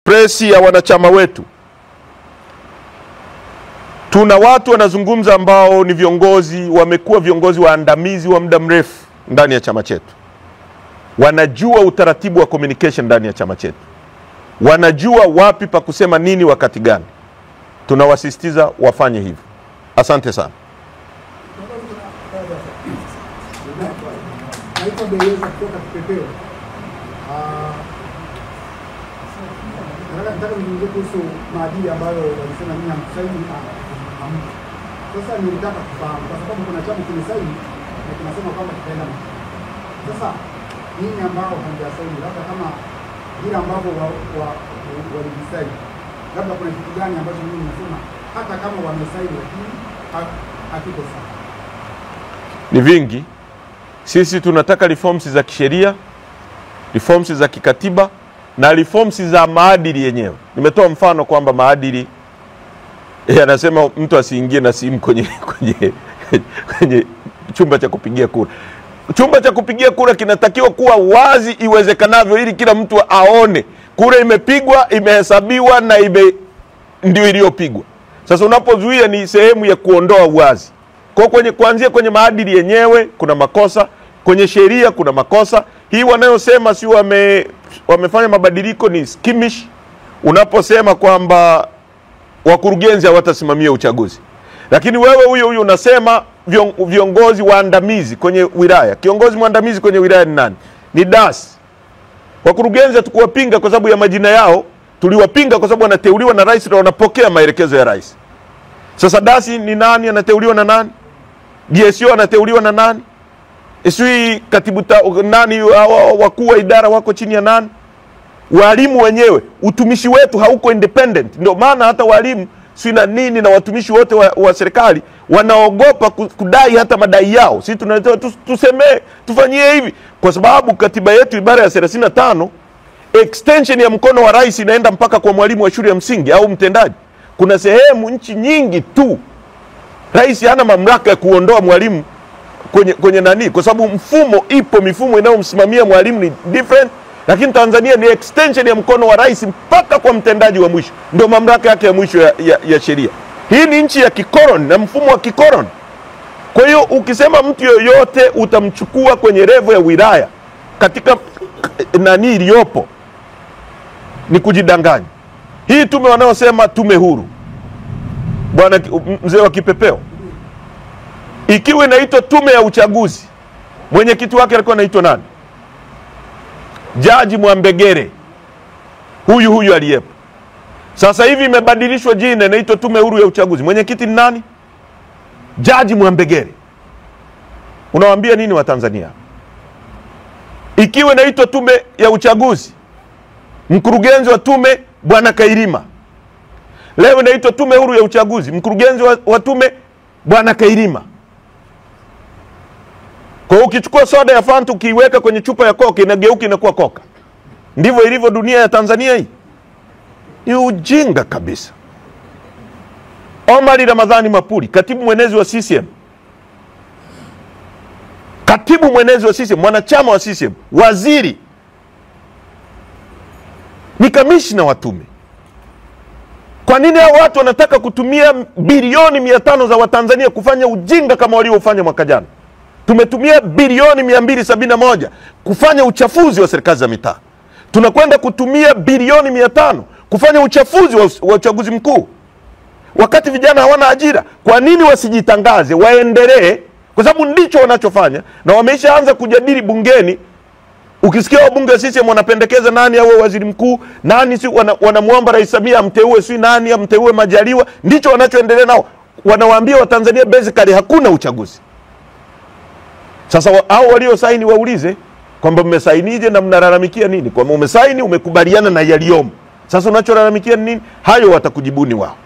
presi ya wanachama wetu, tuna watu wanazungumza ambao ni viongozi, wamekuwa viongozi waandamizi wa muda mrefu ndani ya chama chetu. Wanajua utaratibu wa communication ndani ya chama chetu. Wanajua wapi pa kusema nini wakati gani. Tunawasisitiza wafanye hivyo. Asante sana. Nataka niongee kuhusu maadili ambayo walisema mimi hamsaini. Sasa nilitaka kufahamu kwa sababu kuna chama kimesaini na kinasema kwamba kitaenda. Sasa nini ambao hamjasaini, labda kama vile ambavyo walisaini, labda kuna kitu gani ambacho mimi nasema hata kama wamesaini lakini hakiko sawa? Ni vingi. Sisi tunataka reforms za kisheria, reforms za kikatiba na reforms za maadili yenyewe. Nimetoa mfano kwamba maadili anasema mtu asiingie na simu kwenye chumba cha kupigia kura. Chumba cha kupigia kura kinatakiwa kuwa wazi iwezekanavyo ili kila mtu aone kura imepigwa, imehesabiwa na ndio iliyopigwa. Sasa unapozuia ni sehemu ya kuondoa uwazi. Kwa kuanzia kwenye maadili yenyewe kuna makosa, kwenye sheria kuna makosa. Hii wanayosema si wamefanya mabadiliko ni skimish. Unaposema kwamba wakurugenzi hawatasimamia uchaguzi, lakini wewe huyo unasema viongozi waandamizi kwenye wilaya. Kiongozi mwandamizi kwenye wilaya ni nani? Ni DAS. Wakurugenzi hatukuwapinga kwa sababu ya majina yao, tuliwapinga kwa sababu wanateuliwa na rais na wanapokea maelekezo ya rais. Sasa DAS ni nani? Anateuliwa na nani? DSO anateuliwa na nani? Isui katibu nani? Wakuu wa idara wako chini ya nani? Walimu wenyewe, utumishi wetu hauko independent. Ndio maana hata walimu sina nini na watumishi wote wa serikali wanaogopa kudai hata madai yao. Sisi tunataka tusemee, tufanyie hivi kwa sababu katiba yetu ibara ya 35 extension ya mkono wa rais inaenda mpaka kwa mwalimu wa shule ya msingi au mtendaji. Kuna sehemu nchi nyingi tu rais hana mamlaka ya kuondoa mwalimu kwenye nani, kwa sababu mifumo inayomsimamia mwalimu ni different. Lakini Tanzania ni extension ya mkono wa rais mpaka kwa mtendaji wa mwisho. Ndio mamlaka yake ya mwisho ya sheria. Hii ni nchi ya kikoloni na mfumo wa kikoloni. Kwa hiyo ukisema mtu yoyote utamchukua kwenye level ya wilaya katika nani iliyopo, ni kujidanganya. Hii tume wanaosema tume huru, bwana mzee wa kipepeo, ikiwa inaitwa tume ya uchaguzi, mwenyekiti wake alikuwa anaitwa nani? Jaji Mwambegere, huyu aliyepo. Sasa hivi imebadilishwa jina, inaitwa tume huru ya uchaguzi. Mwenyekiti ni nani? Jaji Mwambegere. Unawaambia nini wa Tanzania? Ikiwa inaitwa tume ya uchaguzi, mkurugenzi wa tume bwana Kairima. Leo inaitwa tume huru ya uchaguzi, mkurugenzi wa tume bwana Kairima. Kwa ukichukua soda ya Fanta ukiiweka kwenye chupa ya Coke inageuka inakuwa Coca. Ndivyo ilivyo dunia ya Tanzania hii. Ni ujinga kabisa. Omar Ramadhani Mapuri, katibu mwenezi wa CCM. Katibu mwenezi wa CCM, mwanachama wa CCM, waziri, ni kamishna wa tume. Kwa nini hao watu wanataka kutumia bilioni 500 za Watanzania kufanya ujinga kama waliofanya mwaka jana? Tumetumia bilioni 271 kufanya uchafuzi wa serikali za mitaa. Tunakwenda kutumia bilioni 500 kufanya uchafuzi wa uchaguzi mkuu. Wakati vijana hawana ajira, kwa nini wasijitangaze, waendelee? Kwa sababu ndicho wanachofanya na wameshaanza kujadili bungeni. Ukisikia wabunge wa CCM wanapendekeza nani awe waziri mkuu, nani si wanamuomba Rais Samia amteue si nani amteue Majaliwa, ndicho wanachoendelea nao. Wanawaambia Watanzania basically hakuna uchaguzi. Sasa hao walio saini waulize kwamba mmesainije na mnalalamikia nini? Kwa umesaini umekubaliana na yaliyomo. Sasa unacholalamikia nini? Hayo watakujibuni wao.